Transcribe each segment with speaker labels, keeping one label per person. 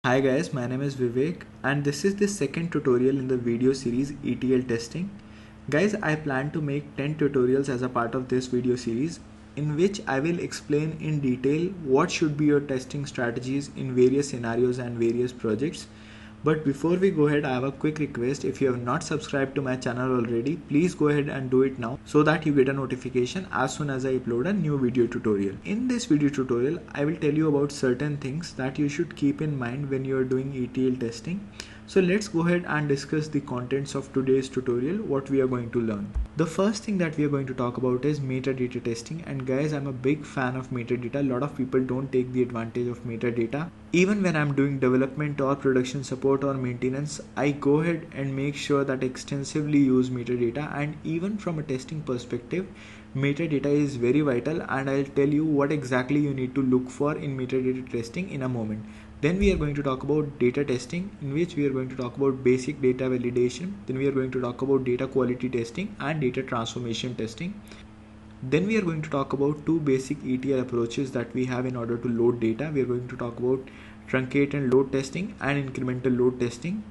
Speaker 1: Hi guys, my name is Vivek and this is the second tutorial in the video series ETL testing. Guys, I plan to make 10 tutorials as a part of this video series in which I will explain in detail what should be your testing strategies in various scenarios and various projects. But before we go ahead, I have a quick request. If you have not subscribed to my channel already, please go ahead and do it now so that you get a notification as soon as I upload a new video tutorial. In this video tutorial, I will tell you about certain things that you should keep in mind when you are doing ETL testing. So let's go ahead and discuss the contents of today's tutorial, what we are going to learn. The first thing that we are going to talk about is metadata testing, and guys, I'm a big fan of metadata. A lot of people don't take the advantage of metadata. Even when I'm doing development or production support or maintenance, I go ahead and make sure that I extensively use metadata, and even from a testing perspective, metadata is very vital, and I'll tell you what exactly you need to look for in metadata testing in a moment. Then we are going to talk about data testing, in which we are going to talk about basic data validation. Then we are going to talk about data quality testing and data transformation testing. Then we are going to talk about two basic ETL approaches that we have in order to load data. We are going to talk about truncate and load testing and incremental load testing.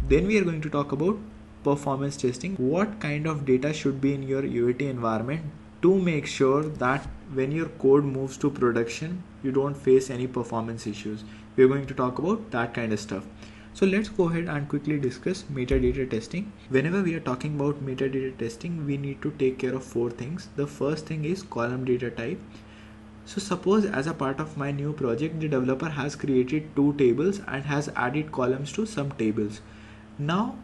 Speaker 1: Then we are going to talk about performance testing. What kind of data should be in your UAT environment to make sure that when your code moves to production, you don't face any performance issues. We're going to talk about that kind of stuff. So let's go ahead and quickly discuss metadata testing. Whenever we are talking about metadata testing, we need to take care of four things. The first thing is column data type. So suppose as a part of my new project, the developer has created two tables and has added columns to some tables. Now,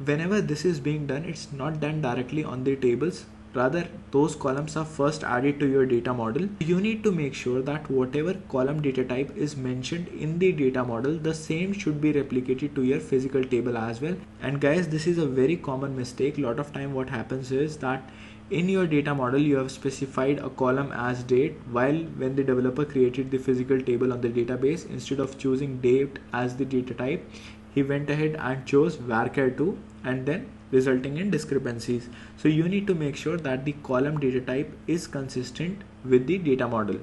Speaker 1: whenever this is being done, it's not done directly on the tables. Rather, those columns are first added to your data model. You need to make sure that whatever column data type is mentioned in the data model, the same should be replicated to your physical table as well. And guys, this is a very common mistake. A lot of time what happens is that in your data model, you have specified a column as date, while when the developer created the physical table on the database, instead of choosing date as the data type, he went ahead and chose varchar2, and then resulting in discrepancies. So you need to make sure that the column data type is consistent with the data model.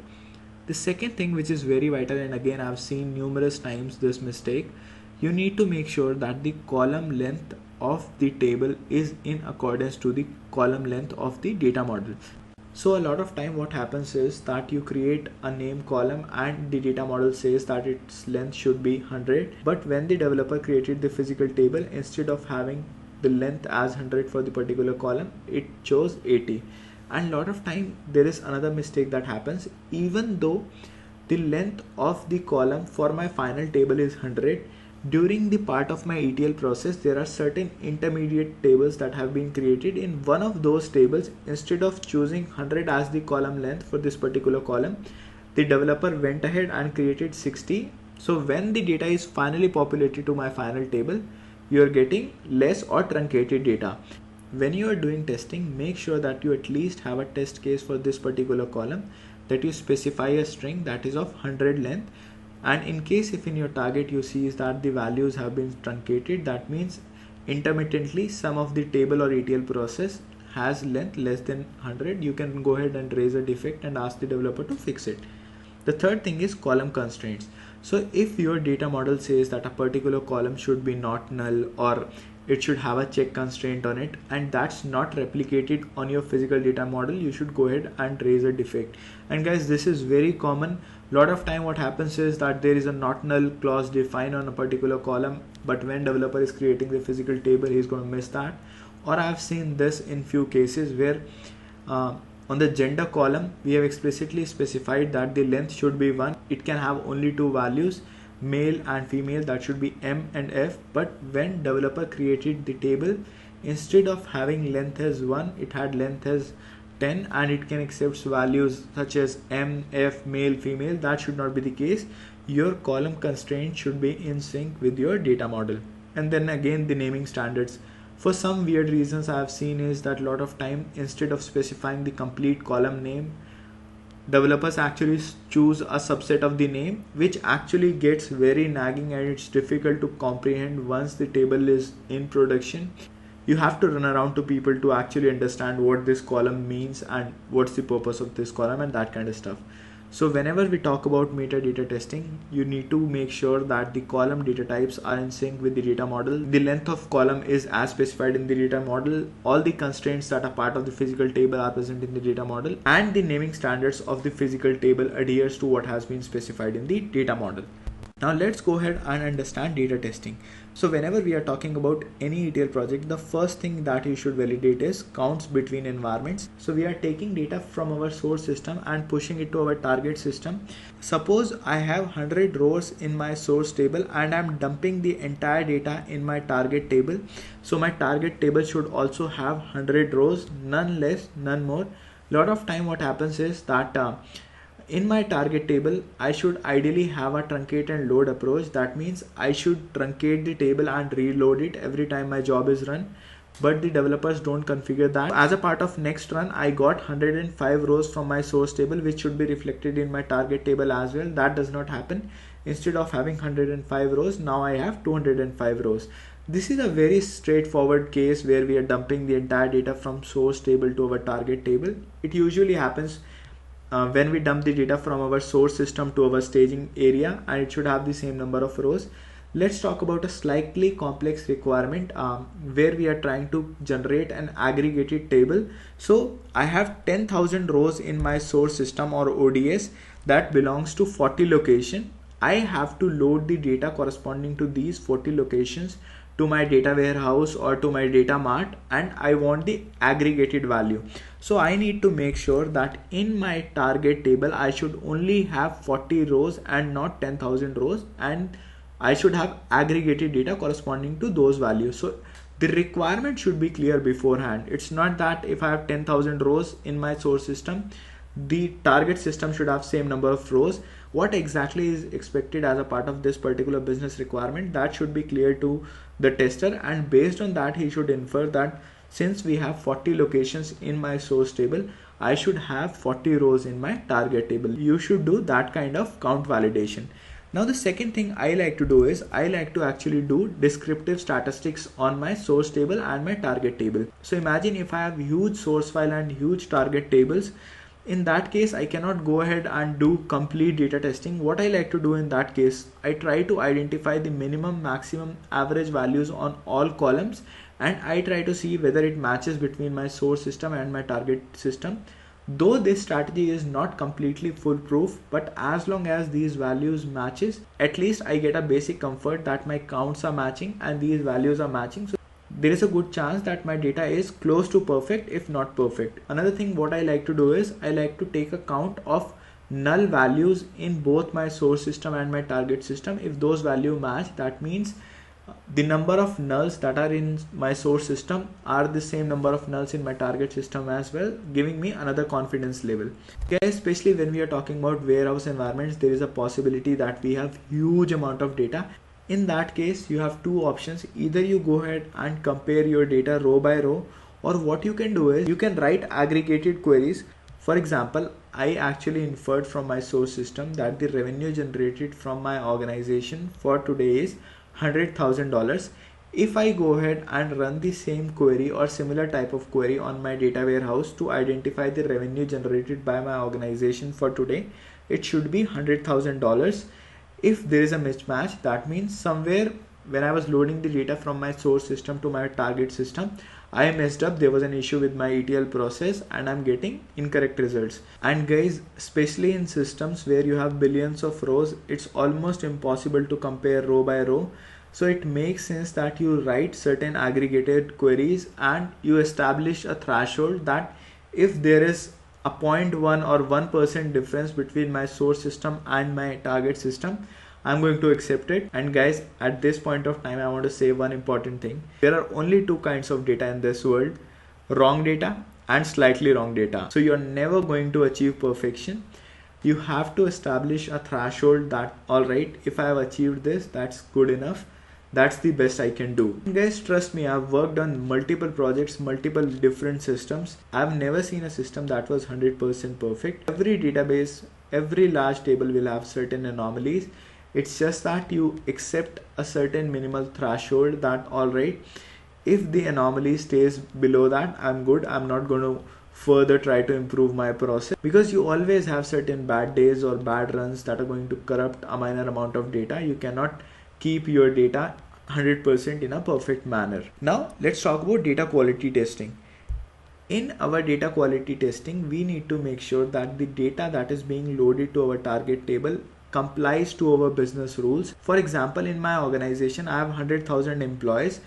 Speaker 1: The second thing which is very vital, and again I've seen numerous times this mistake, you need to make sure that the column length of the table is in accordance to the column length of the data model. So a lot of time what happens is that you create a name column and the data model says that its length should be 100, but when the developer created the physical table, instead of having the length as 100 for the particular column, it chose 80. And a lot of time there is another mistake that happens. Even though the length of the column for my final table is 100, during the part of my ETL process, there are certain intermediate tables that have been created. In one of those tables, instead of choosing 100 as the column length for this particular column, the developer went ahead and created 60. So when the data is finally populated to my final table, you are getting less or truncated data. When you are doing testing, make sure that you at least have a test case for this particular column, that you specify a string that is of 100 length. And in case if in your target you see is that the values have been truncated, that means intermittently some of the table or ETL process has length less than 100, you can go ahead and raise a defect and ask the developer to fix it. The third thing is column constraints. So if your data model says that a particular column should be not null, or it should have a check constraint on it, and that's not replicated on your physical data model, you should go ahead and raise a defect. And guys, this is very common. A lot of time what happens is that there is a not null clause defined on a particular column, but when developer is creating the physical table, he's going to miss that. Or I've seen this in few cases where on the gender column, we have explicitly specified that the length should be 1. It can have only two values, male and female, that should be M and F. But when developer created the table, instead of having length as 1, it had length as 10, and it can accept values such as M, F, male, female. That should not be the case. Your column constraint should be in sync with your data model. And then again, the naming standards. For some weird reasons I have seen is that a lot of time, instead of specifying the complete column name, developers actually choose a subset of the name, which actually gets very nagging and it's difficult to comprehend once the table is in production. You have to run around to people to actually understand what this column means and what's the purpose of this column and that kind of stuff. So whenever we talk about metadata testing, you need to make sure that the column data types are in sync with the data model. The length of column is as specified in the data model. All the constraints that are part of the physical table are present in the data model, and the naming standards of the physical table adheres to what has been specified in the data model. Now let's go ahead and understand data testing. So whenever we are talking about any ETL project, the first thing that you should validate is counts between environments. So we are taking data from our source system and pushing it to our target system. Suppose I have 100 rows in my source table and I'm dumping the entire data in my target table. So my target table should also have 100 rows, none less, none more. A lot of time what happens is that in my target table, I should ideally have a truncate and load approach. That means I should truncate the table and reload it every time my job is run. But the developers don't configure that. As a part of next run, I got 105 rows from my source table, which should be reflected in my target table as well. That does not happen. Instead of having 105 rows, now I have 205 rows. This is a very straightforward case where we are dumping the entire data from source table to our target table. It usually happens when we dump the data from our source system to our staging area, and it should have the same number of rows. Let's talk about a slightly complex requirement where we are trying to generate an aggregated table. So I have 10,000 rows in my source system or ODS that belongs to 40 locations. I have to load the data corresponding to these 40 locations to my data warehouse or to my data mart, and I want the aggregated value. So I need to make sure that in my target table I should only have 40 rows and not 10,000 rows, and I should have aggregated data corresponding to those values. So the requirement should be clear beforehand. It's not that if I have 10,000 rows in my source system, the target system should have same number of rows. What exactly is expected as a part of this particular business requirement, that should be clear to the tester, and based on that he should infer that since we have 40 locations in my source table, I should have 40 rows in my target table. You should do that kind of count validation. Now the second thing I like to do is I like to actually do descriptive statistics on my source table and my target table. So imagine if I have huge source file and huge target tables. In that case, I cannot go ahead and do complete data testing. What I like to do in that case, I try to identify the minimum, maximum, average values on all columns, and I try to see whether it matches between my source system and my target system. Though this strategy is not completely foolproof, but as long as these values matches, at least I get a basic comfort that my counts are matching and these values are matching. So there is a good chance that my data is close to perfect, if not perfect. Another thing what I like to do is I like to take a count of null values in both my source system and my target system. If those values match, that means the number of nulls that are in my source system are the same number of nulls in my target system as well, giving me another confidence level. Okay, especially when we are talking about warehouse environments, there is a possibility that we have huge amount of data. In that case, you have two options. Either you go ahead and compare your data row by row, or what you can do is you can write aggregated queries. For example, I actually inferred from my source system that the revenue generated from my organization for today is $100,000. If I go ahead and run the same query or similar type of query on my data warehouse to identify the revenue generated by my organization for today, it should be $100,000. If there is a mismatch, that means somewhere when I was loading the data from my source system to my target system, I messed up. There was an issue with my ETL process and I'm getting incorrect results. And guys, especially in systems where you have billions of rows, it's almost impossible to compare row by row. So it makes sense that you write certain aggregated queries and you establish a threshold that if there is a 0.1 or 1% difference between my source system and my target system, I'm going to accept it. And guys, at this point of time, I want to say one important thing. There are only two kinds of data in this world: wrong data and slightly wrong data. So you're never going to achieve perfection. You have to establish a threshold that, all right, if I have achieved this, that's good enough. That's the best I can do. Guys, trust me, I've worked on multiple projects, multiple different systems. I've never seen a system that was 100% perfect. Every database, every large table will have certain anomalies. It's just that you accept a certain minimal threshold that, all right, if the anomaly stays below that, I'm good. I'm not going to further try to improve my process, because you always have certain bad days or bad runs that are going to corrupt a minor amount of data. You cannot keep your data 100% in a perfect manner. Now let's talk about data quality testing. In our data quality testing, we need to make sure that the data that is being loaded to our target table complies to our business rules. For example, in my organization, I have 100,000 employees,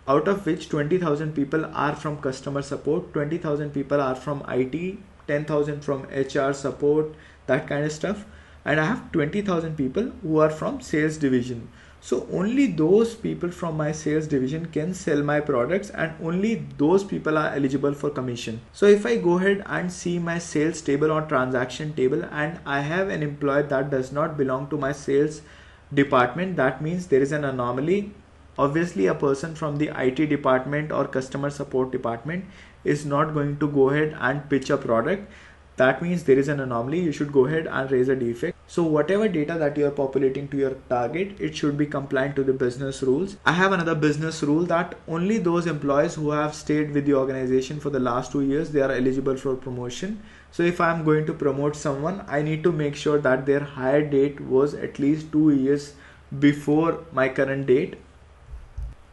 Speaker 1: out of which 20,000 people are from customer support, 20,000 people are from IT, 10,000 from HR support, that kind of stuff. And I have 20,000 people who are from sales division. So only those people from my sales division can sell my products, and only those people are eligible for commission. So if I go ahead and see my sales table or transaction table and I have an employee that does not belong to my sales department, that means there is an anomaly. Obviously a person from the IT department or customer support department is not going to go ahead and pitch a product. That means there is an anomaly. You should go ahead and raise a defect. So whatever data that you are populating to your target, it should be compliant to the business rules. I have another business rule that only those employees who have stayed with the organization for the last 2 years, they are eligible for promotion. So if I am going to promote someone, I need to make sure that their hire date was at least 2 years before my current date.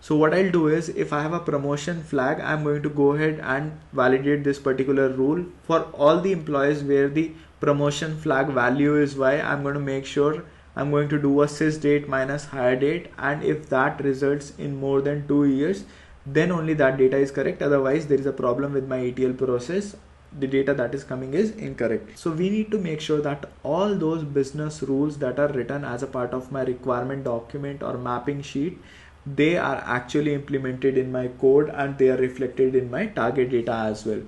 Speaker 1: So what I'll do is, if I have a promotion flag, I'm going to go ahead and validate this particular rule for all the employees where the promotion flag value is Y. I'm going to make sure I'm going to do a sys date minus hire date, and if that results in more than 2 years, then only that data is correct. Otherwise there is a problem with my ETL process. The data that is coming is incorrect. So we need to make sure that all those business rules that are written as a part of my requirement document or mapping sheet, they are actually implemented in my code and they are reflected in my target data as well.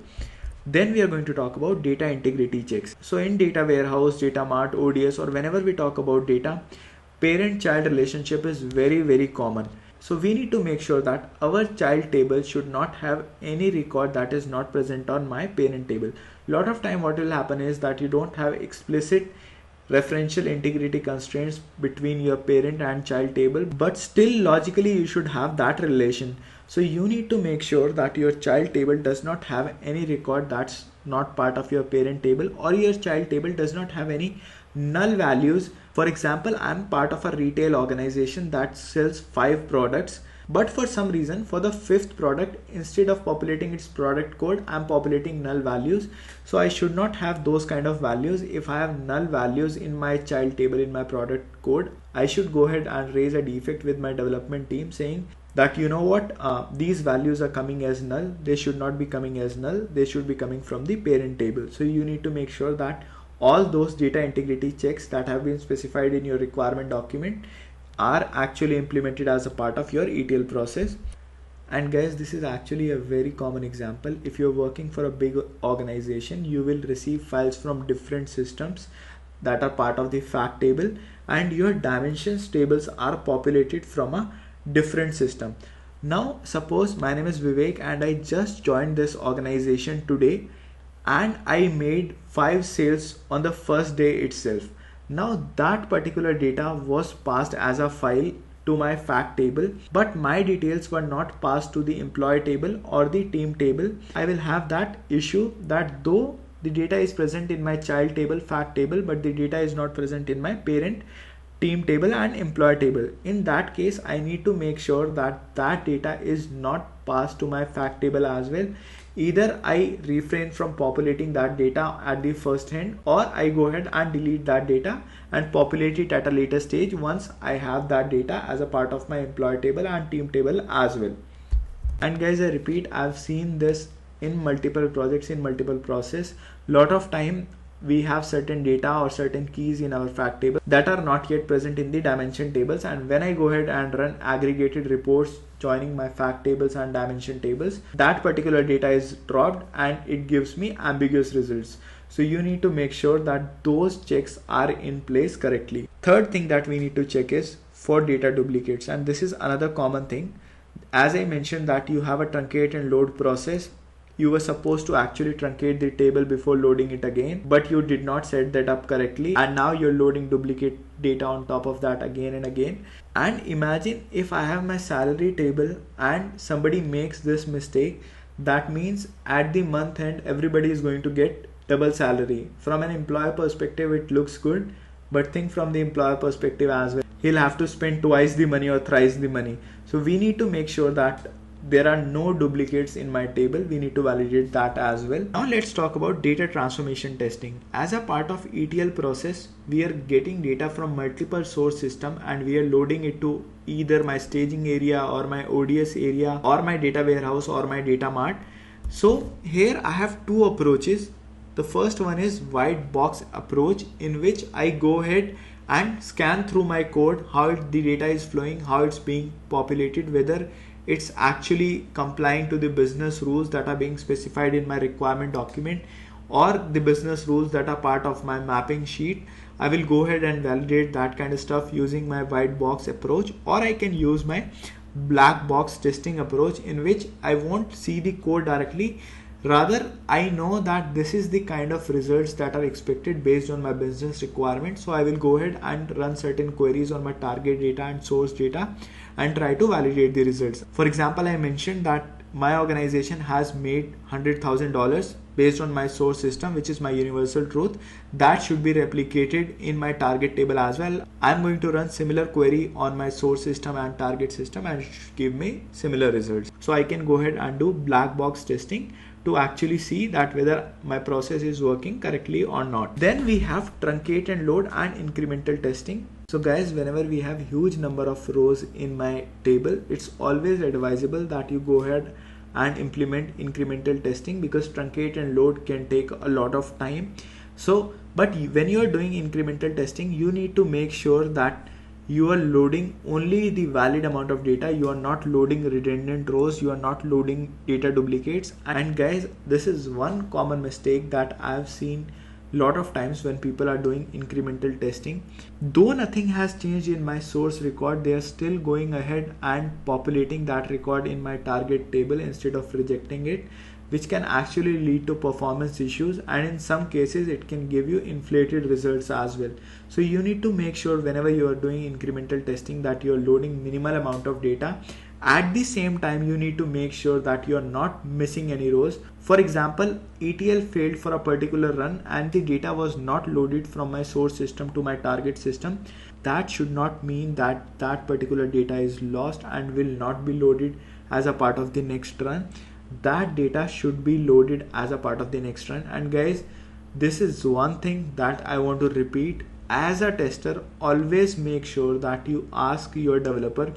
Speaker 1: Then we are going to talk about data integrity checks. So in data warehouse, data mart, ODS, or whenever we talk about data, parent-child relationship is very common. So we need to make sure that our child table should not have any record that is not present on my parent table. A lot of time what will happen is that you don't have explicit referential integrity constraints between your parent and child table, but still logically you should have that relation. So you need to make sure that your child table does not have any record that's not part of your parent table, or your child table does not have any null values. For example, I'm part of a retail organization that sells 5 products, but for some reason for the 5th product, instead of populating its product code, I'm populating null values. So I should not have those kind of values. If I have null values in my child table in my product code, I should go ahead and raise a defect with my development team saying that, you know what, these values are coming as null. They should not be coming as null. They should be coming from the parent table. So you need to make sure that all those data integrity checks that have been specified in your requirement document are actually implemented as a part of your ETL process. And guys, this is actually a very common example. If you're working for a big organization, you will receive files from different systems that are part of the fact table, and your dimensions tables are populated from a different system. Now suppose my name is Vivek and I just joined this organization today and I made 5 sales on the first day itself. Now that particular data was passed as a file to my fact table, but my details were not passed to the employee table or the team table. I will have that issue that though the data is present in my child table, fact table, but the data is not present in my parent, team table and employee table. In that case, I need to make sure that that data is not passed to my fact table as well. Either I refrain from populating that data at the first hand, or I go ahead and delete that data and populate it at a later stage once I have that data as a part of my employee table and team table as well. And guys, I repeat, I've seen this in multiple projects, in multiple process. Lot of time we have certain data or certain keys in our fact table that are not yet present in the dimension tables, and when I go ahead and run aggregated reports joining my fact tables and dimension tables, that particular data is dropped and it gives me ambiguous results. So you need to make sure that those checks are in place correctly. Third thing that we need to check is for data duplicates, and this is another common thing. As I mentioned that you have a truncate and load process, you were supposed to actually truncate the table before loading it again, but you did not set that up correctly, and now you're loading duplicate data on top of that again and again. And imagine if I have my salary table and somebody makes this mistake That means at the month end, everybody is going to get double salary. From an employer perspective, it looks good, but think from the employer perspective as well. He'll have to spend twice the money or thrice the money. So we need to make sure that there are no duplicates in my table. We need to validate that as well. Now let's talk about data transformation testing. As a part of ETL process, we are getting data from multiple source system and we are loading it to either my staging area or my ODS area or my data warehouse or my data mart. So here I have two approaches. The first one is white box approach, in which I go ahead and scan through my code, how the data is flowing, how it's being populated, whether it's actually complying to the business rules that are being specified in my requirement document or the business rules that are part of my mapping sheet. I will go ahead and validate that kind of stuff using my white box approach, or I can use my black box testing approach, in which I won't see the code directly. Rather, I know that this is the kind of results that are expected based on my business requirements. So I will go ahead and run certain queries on my target data and source data and try to validate the results. For example, I mentioned that my organization has made $100,000 based on my source system, which is my universal truth. That should be replicated in my target table as well. I'm going to run similar query on my source system and target system and it should give me similar results. So I can go ahead and do black box testing to actually see that whether my process is working correctly or not. Then we have truncate and load and incremental testing. So guys, whenever we have huge number of rows in my table, it's always advisable that you go ahead and implement incremental testing, because truncate and load can take a lot of time. So, but when you are doing incremental testing, you need to make sure that you are loading only the valid amount of data. You are not loading redundant rows, you are not loading data duplicates. And guys, this is one common mistake that I've seen lot of times when people are doing incremental testing. Though nothing has changed in my source record, they are still going ahead and populating that record in my target table instead of rejecting it, which can actually lead to performance issues, and in some cases it can give you inflated results as well. So you need to make sure whenever you are doing incremental testing that you are loading minimal amount of data. At the same time, you need to make sure that you are not missing any rows. For example, ETL failed for a particular run and the data was not loaded from my source system to my target system. That should not mean that that particular data is lost and will not be loaded as a part of the next run. That data should be loaded as a part of the next run. And guys, this is one thing that I want to repeat. As a tester, always make sure that you ask your developer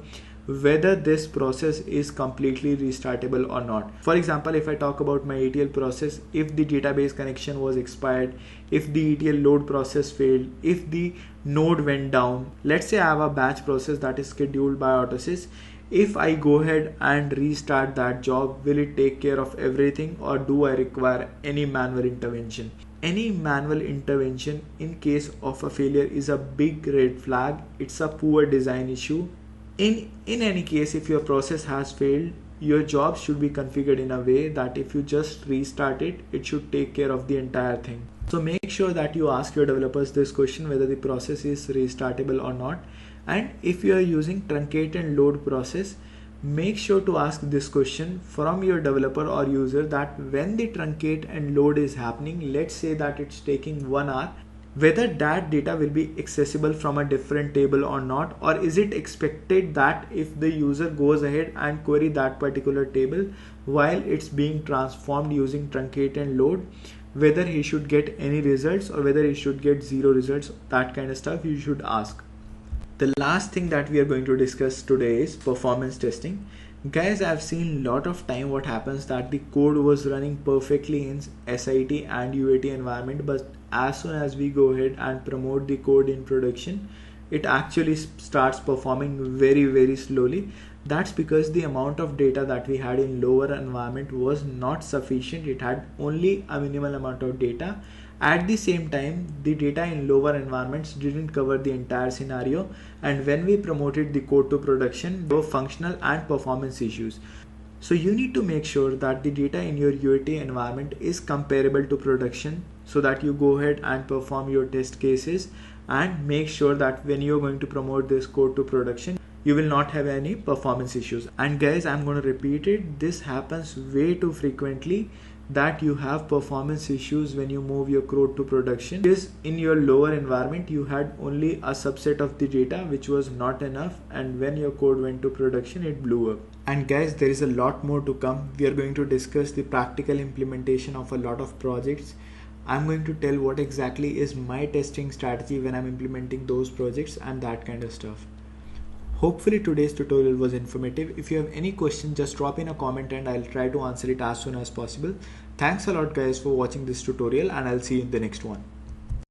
Speaker 1: whether this process is completely restartable or not. For example, if I talk about my ETL process, if the database connection was expired, if the ETL load process failed, if the node went down, let's say I have a batch process that is scheduled by Autosys. If I go ahead and restart that job, will it take care of everything, or do I require any manual intervention? Any manual intervention in case of a failure is a big red flag. It's a poor design issue. In any case, if your process has failed, your job should be configured in a way that if you just restart it, it should take care of the entire thing. So make sure that you ask your developers this question, whether the process is restartable or not. And if you are using truncate and load process, make sure to ask this question from your developer or user, that when the truncate and load is happening, let's say that it's taking 1 hour, whether that data will be accessible from a different table or not, or is it expected that if the user goes ahead and query that particular table while it's being transformed using truncate and load, whether he should get any results or whether he should get 0 results. That kind of stuff you should ask. The last thing that we are going to discuss today is performance testing. Guys, I've seen a lot of time what happens that the code was running perfectly in SIT and UAT environment, but as soon as we go ahead and promote the code in production, it actually starts performing very slowly. That's because the amount of data that we had in lower environment was not sufficient. It had only a minimal amount of data. At the same time, the data in lower environments didn't cover the entire scenario, and when we promoted the code to production, there were functional and performance issues. So you need to make sure that the data in your UAT environment is comparable to production, so that you go ahead and perform your test cases and make sure that when you're going to promote this code to production, you will not have any performance issues. And guys, I'm going to repeat it, this happens way too frequently that you have performance issues when you move your code to production, because in your lower environment you had only a subset of the data which was not enough, and when your code went to production it blew up. And guys, there is a lot more to come. We are going to discuss the practical implementation of a lot of projects. I'm going to tell what exactly is my testing strategy when I'm implementing those projects and that kind of stuff. Hopefully today's tutorial was informative. If you have any question, just drop in a comment and I'll try to answer it as soon as possible. Thanks a lot guys for watching this tutorial, and I'll see you in the next one.